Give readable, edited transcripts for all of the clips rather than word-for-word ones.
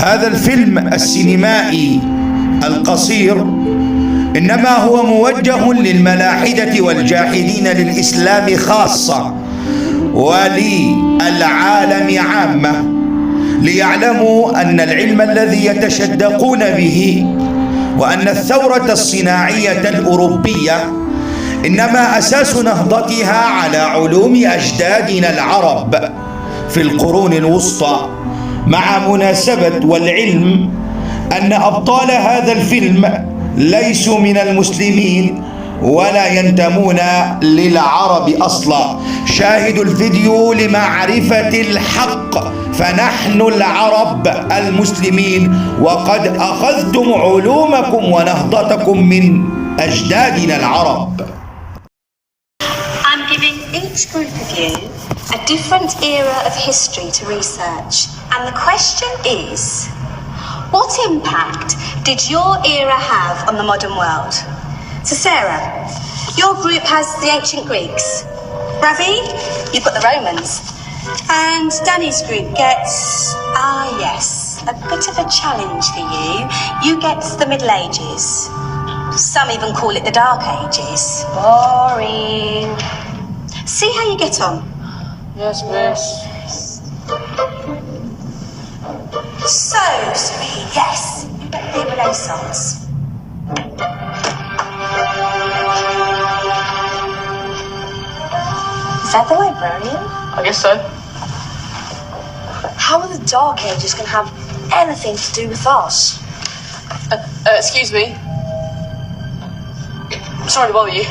هذا الفيلم السينمائي القصير إنما هو موجه للملاحدة والجاحدين للإسلام خاصة وللعالم عامة، ليعلموا أن العلم الذي يتشدقون به وأن الثورة الصناعية الأوربية إنما أساس نهضتها على علوم أجدادنا العرب في القرون الوسطى، مع مناسبة والعلم أن أبطال هذا الفيلم ليسوا من المسلمين ولا ينتمون للعرب أصلا. شاهدوا الفيديو لمعرفة الحق، فنحن العرب المسلمين وقد أخذتم علومكم ونهضتكم من أجدادنا العرب. I'm giving each group of you a different era of history to research, and the question is, what impact did your era have on the modern world? So Sarah, your group has the ancient Greeks. Ravi, you've got the Romans. And Danny's group gets, yes, a bit of a challenge for you. You get the Middle Ages. Some even call it the Dark Ages. Boring. See how you get on. Yes, miss. So, sweet, yes, you get the Renaissance. Is that the librarian? I guess so. How are the Dark Ages going to have anything to do with us? Excuse me. Sorry to bother you.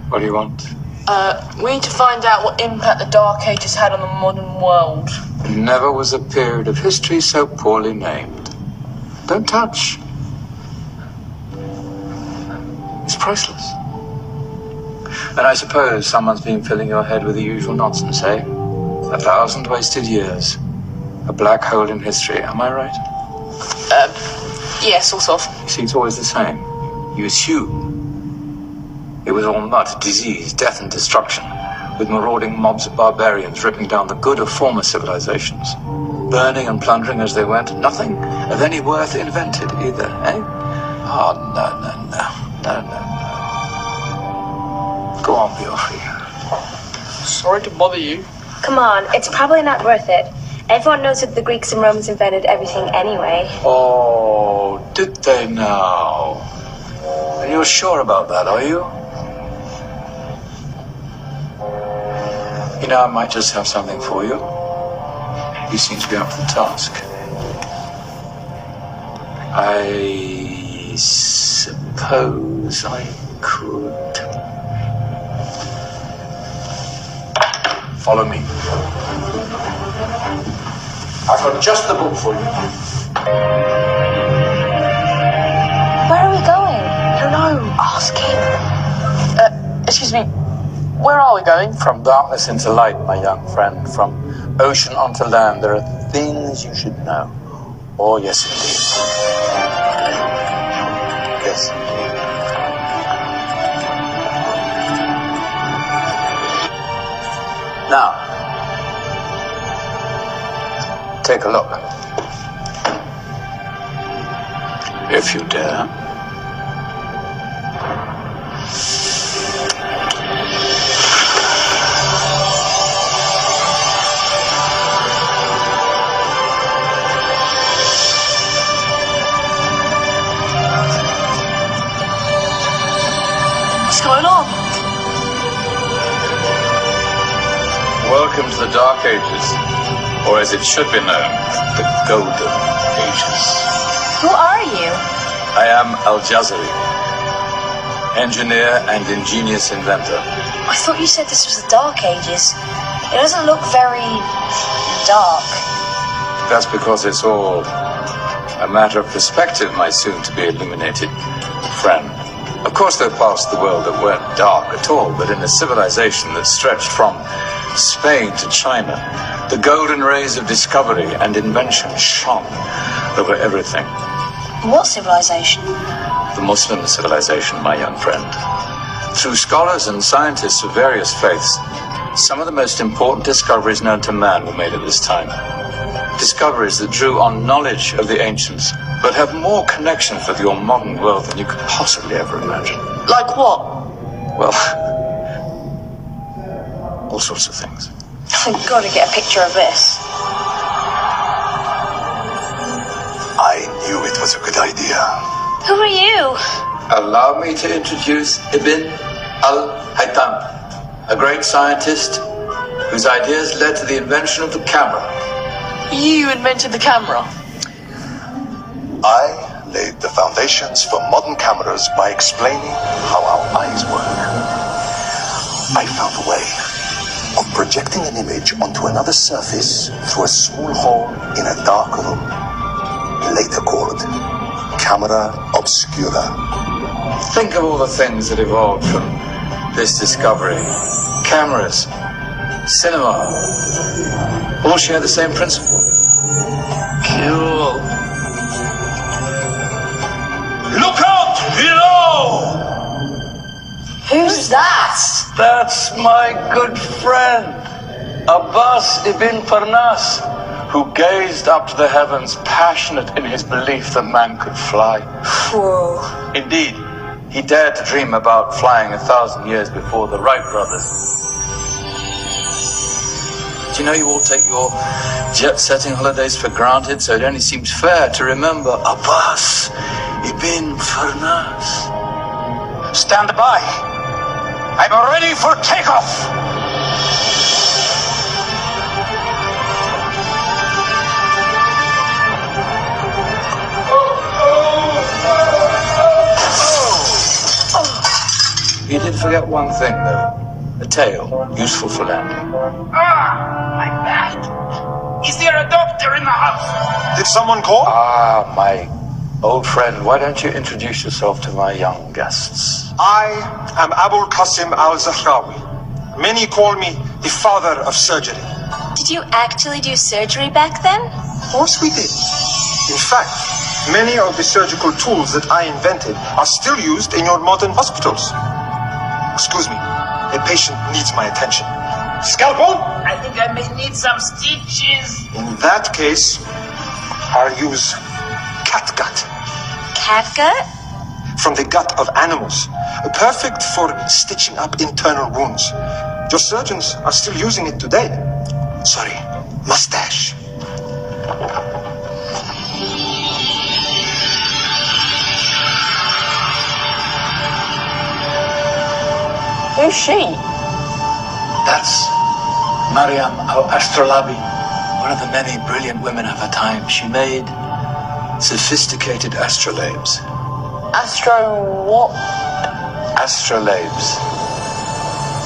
What do you want? We need to find out what impact the Dark Ages had on the modern world. Never was a period of history so poorly named. Don't touch. It's priceless. And I suppose someone's been filling your head with the usual nonsense, eh? 1,000 wasted years. A black hole in history, am I right? Yeah, sort of. You see, it's always the same. You assume it was all mud, disease, death and destruction, with marauding mobs of barbarians ripping down the good of former civilizations, burning and plundering as they went. Nothing of any worth invented either, eh? Oh, no. Go on, be off here. Sorry to bother you. Come on, it's probably not worth it. Everyone knows that the Greeks and Romans invented everything anyway. Oh, did they now? And you're sure about that, are you? You know, I might just have something for you. You seem to be up for the task. I suppose I could. Follow me. I've got just the book for you. Where are we going? I don't know. Ask him. Excuse me. Where are we going? From darkness into light, my young friend. From ocean onto land. There are things you should know. Oh, yes, indeed. Yes, indeed. Now, take a look. If you dare. What's going on? Welcome to the Dark Ages, or as it should be known, the Golden Ages. Who are you? I am Al-Jazari, engineer and ingenious inventor. I thought you said this was the Dark Ages. It doesn't look very dark. That's because it's all a matter of perspective, my soon-to-be illuminated friend. Of course, there are parts of the world that weren't dark at all, but in a civilization that stretched from Spain to China, the golden rays of discovery and invention shone over everything. What civilization? The Muslim civilization, my young friend. Through scholars and scientists of various faiths, some of the most important discoveries known to man were made at this time. discoveries that drew on knowledge of the ancients, but have more connections with your modern world than you could possibly ever imagine. Like what? Well, all sorts of things. I've got to get a picture of this. I knew it was a good idea. Who are you? Allow me to introduce Ibn al-Haytham, a great scientist whose ideas led to the invention of the camera. You invented the camera. I laid the foundations for modern cameras by explaining how our eyes work. I found a way of projecting an image onto another surface through a small hole in a dark room, later called camera obscura. Think of all the things that evolved from this discovery. Cameras, cinema, all share the same principle. Cool. Look out below! Who's that? That's my good friend, Abbas ibn Farnas, who gazed up to the heavens, passionate in his belief that man could fly. Whoa. Indeed, he dared to dream about flying 1,000 years before the Wright brothers. Do you know you all take your jet-setting holidays for granted, so it only seems fair to remember Abbas ibn Farnas. Stand by. I'm ready for takeoff. You did forget one thing, though. A tail, useful for landing. My back. Is there a doctor in the house? Did someone call? Ah, my old friend, why don't you introduce yourself to my young guests? I am Abul Qasim al-Zahrawi. Many call me the father of surgery. Did you actually do surgery back then? Of course we did. In fact, many of the surgical tools that I invented are still used in your modern hospitals. Excuse me, a patient needs my attention. Scalpel? I think I may need some stitches. In that case, I'll use catgut Catgut? from the gut of animals, perfect for stitching up internal wounds. Your surgeons are still using it today. Sorry, mustache. Who's she? That's Maryam al-Astrolabi, one of the many brilliant women of her time. She made sophisticated astrolabes. Astro what? Astrolabes.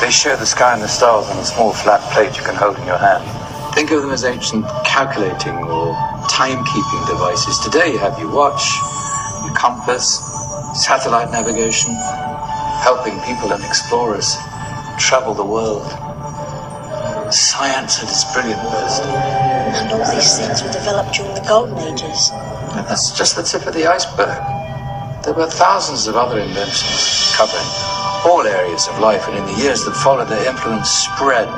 They show the sky and the stars on a small flat plate you can hold in your hand. Think of them as ancient calculating or timekeeping devices. Today you have your watch, your compass, satellite navigation, helping people and explorers travel the world. Science at its brilliant best. And all these things were developed during the Golden Ages. And that's just the tip of the iceberg. There were thousands of other inventions covering all areas of life, and in the years that followed, their influence spread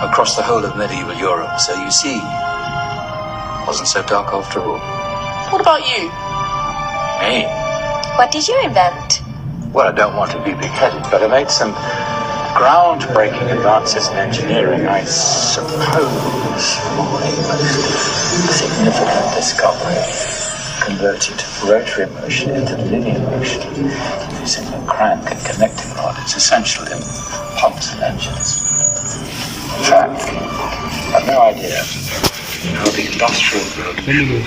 across the whole of medieval Europe. So you see, it wasn't so dark after all. What about you? Me? What did you invent? Well, I don't want to be big-headed, but I made some groundbreaking advances in engineering. I suppose my most significant discovery converted rotary motion into linear motion using a crank and connecting rod. It's essential in pumps and engines. In fact, I've no idea how the Industrial Revolution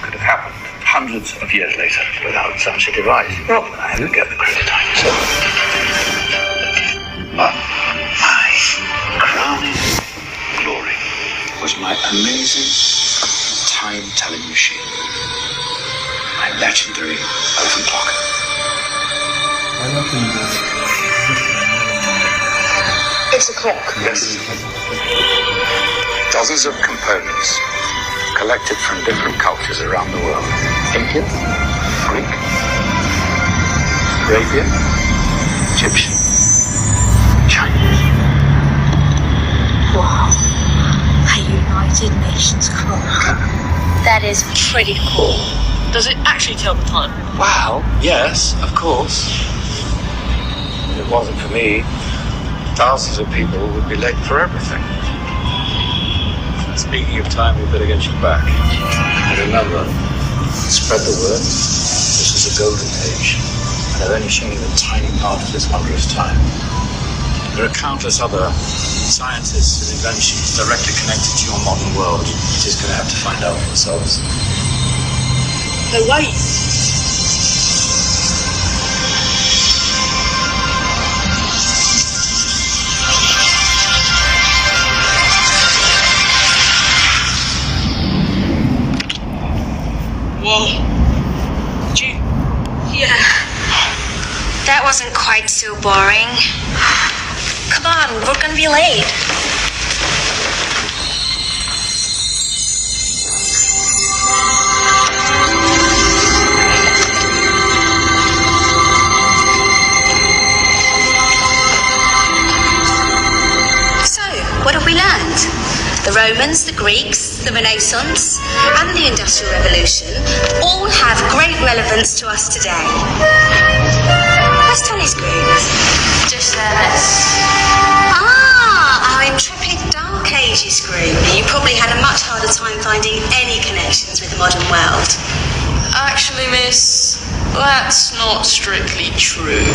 could have happened hundreds of years later without such a device. Not that I ever get the credit I deserve. But my crowning glory was my amazing time-telling machine. My legendary elephant clock. It's a clock. Yes. Dozens of components collected from different cultures around the world. Indian, Greek, Arabian, Egyptian, Chinese. Wow. Are you not United Nations clock. That is pretty cool. Does it actually tell the time? Wow, yes, of course. If it wasn't for me, thousands of people would be late for everything. Speaking of time, we better get you back. And remember, spread the word. This is a golden age, and I've only shown you a tiny part of this wondrous time. There are countless other scientists and inventions directly connected to your modern world. You're just going to have to find out for yourselves. No way. Whoa. Did you? Yeah. That wasn't quite so boring. Come on, we're gonna be late. So, what have we learned? The Romans, the Greeks, the Renaissance, and the Industrial Revolution all have great relevance to us today. Where's Tony's group? Just there, miss. Our intrepid Dark Ages group. You probably had a much harder time finding any connections with the modern world. Actually, miss, that's not strictly true.